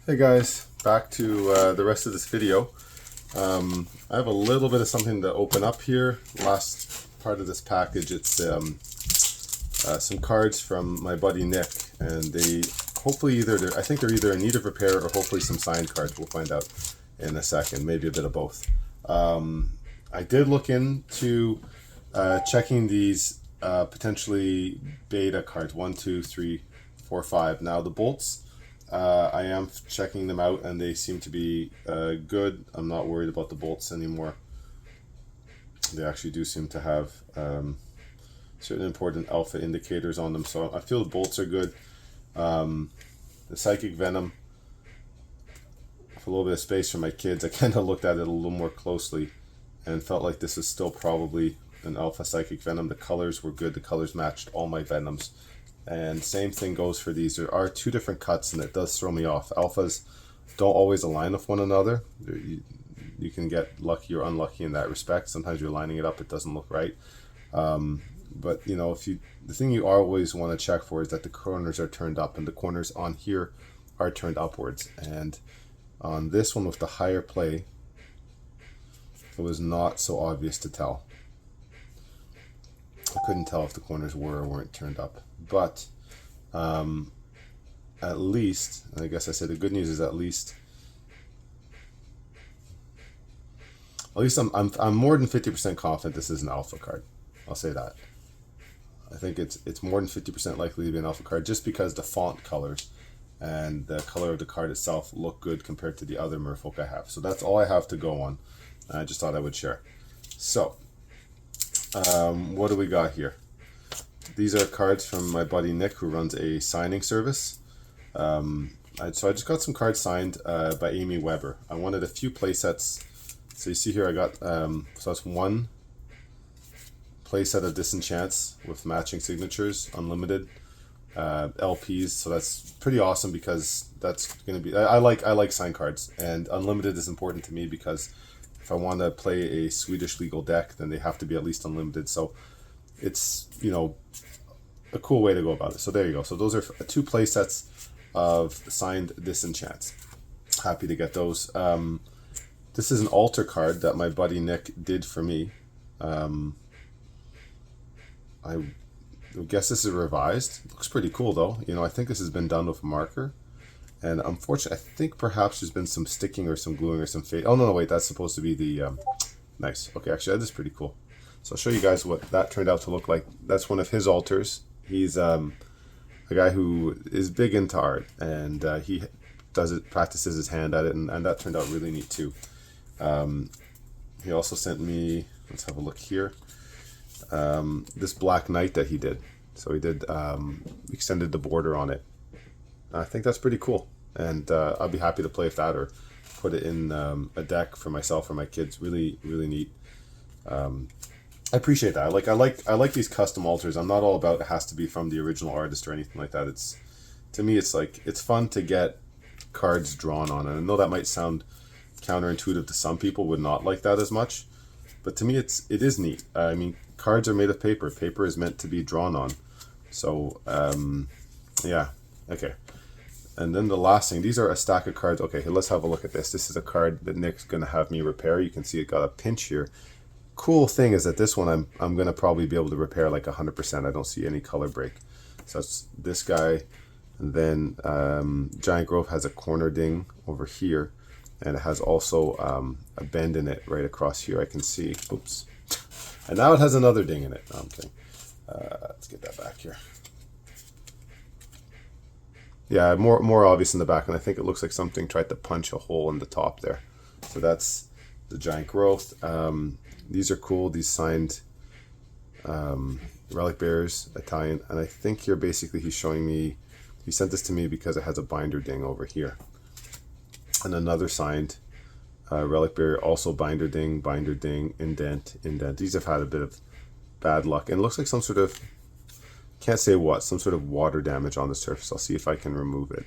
Hey guys, back to the rest of this video. I have a little bit of something to open up here. Last part of this package, it's some cards from my buddy Nick, and they hopefully I think they're either in need of repair or hopefully some signed cards. We'll find out in a second, maybe a bit of both. I did look into checking these potentially beta cards, 1, 2, 3, 4, 5. Now the bolts, I am checking them out and they seem to be good. I'm not worried about the bolts anymore. They actually do seem to have certain important alpha indicators on them, so I feel the bolts are good. The psychic venom, for a little bit of space for my kids, I kind of looked at it a little more closely and felt like this is still probably an alpha psychic venom. The colors were good. The colors matched all my venoms. And same thing goes for these. There are two different cuts and it does throw me off. Alphas don't always align with one another. You can get lucky or unlucky in that respect. Sometimes you're lining it up, it doesn't look right. But you know, the thing you always want to check for is that the corners are turned up, and the corners on here are turned upwards. And on this one with the higher play, it was not so obvious to tell. I couldn't tell if the corners were or weren't turned up. But at least, I guess I said the good news is at least I'm more than 50% confident this is an alpha card. I'll say that. I think it's more than 50% likely to be an alpha card just because the font colors and the color of the card itself look good compared to the other merfolk I have. So that's all I have to go on. I just thought I would share. So, what do we got here? These are cards from my buddy Nick, who runs a signing service. So I just got some cards signed by Amy Weber. I wanted a few play sets. So you see here I got, so that's one play set of Disenchants with matching signatures, unlimited LPs. So that's pretty awesome because that's going to be, I like signed cards, and unlimited is important to me because if I want to play a Swedish legal deck, then they have to be at least unlimited. So it's, you know, a cool way to go about it. So there you go. So those are two play sets of signed Disenchants. Happy to get those. This is an altar card that my buddy Nick did for me. I guess this is revised. Looks pretty cool though. You know, I think this has been done with marker. And unfortunately, I think perhaps there's been some sticking or some gluing or some fade. Oh, no, wait, that's supposed to be the, nice. Okay, actually, that is pretty cool. So I'll show you guys what that turned out to look like. That's one of his altars. He's a guy who is big into art, and he practices his hand at it, and that turned out really neat too. He also sent me, let's have a look here, this Black Knight that he did. So he did, extended the border on it. I think that's pretty cool, and I'll be happy to play with that or put it in a deck for myself or my kids. Really, really neat. I appreciate that. I like these custom altars. I'm not all about it has to be from the original artist or anything like that. It's, to me, it's like it's fun to get cards drawn on, and I know that might sound counterintuitive to some people, would not like that as much, but to me it is neat. I mean, cards are made of paper. Paper is meant to be drawn on. So yeah, okay. And then the last thing, these are a stack of cards. Okay, let's have a look at this. This is a card that Nick's going to have me repair. You can see it got a pinch here. Cool thing is that this one I'm going to probably be able to repair like 100%. I don't see any color break. So it's this guy. And then Giant Grove has a corner ding over here. And it has also a bend in it right across here. I can see. Oops. And now it has another ding in it. No, I'm kidding. Let's get that back here. Yeah, more obvious in the back, and I think it looks like something tried to punch a hole in the top there. So that's the Giant Growth. These are cool. These signed Relic Bearers, Italian, and I think here basically he's showing me, he sent this to me because it has a binder ding over here. And another signed Relic Bearer, also binder ding, indent, indent. These have had a bit of bad luck, and it looks like some sort of, can't say what, some sort of water damage on the surface. I'll see if I can remove it.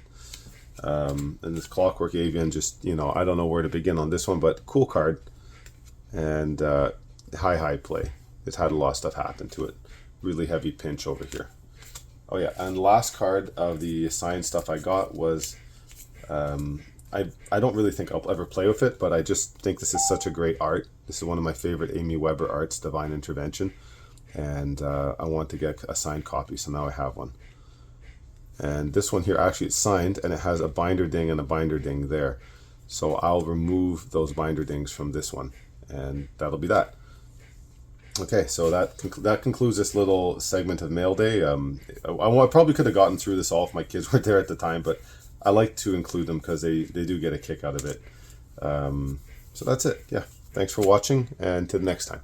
And this Clockwork Avian, just, you know, I don't know where to begin on this one, but cool card. And high play. It's had a lot of stuff happen to it. Really heavy pinch over here. Oh yeah, and last card of the signed stuff I got was I don't really think I'll ever play with it, but I just think this is such a great art. This is one of my favorite Amy Weber arts, Divine Intervention, and I want to get a signed copy, so now I have one. And this one here, actually it's signed, and it has a binder ding and a binder ding there. So I'll remove those binder dings from this one, and that'll be that. Okay, so that concludes this little segment of Mail Day. I probably could have gotten through this all if my kids weren't there at the time, but I like to include them because they do get a kick out of it. So that's it. Yeah, thanks for watching, and till next time.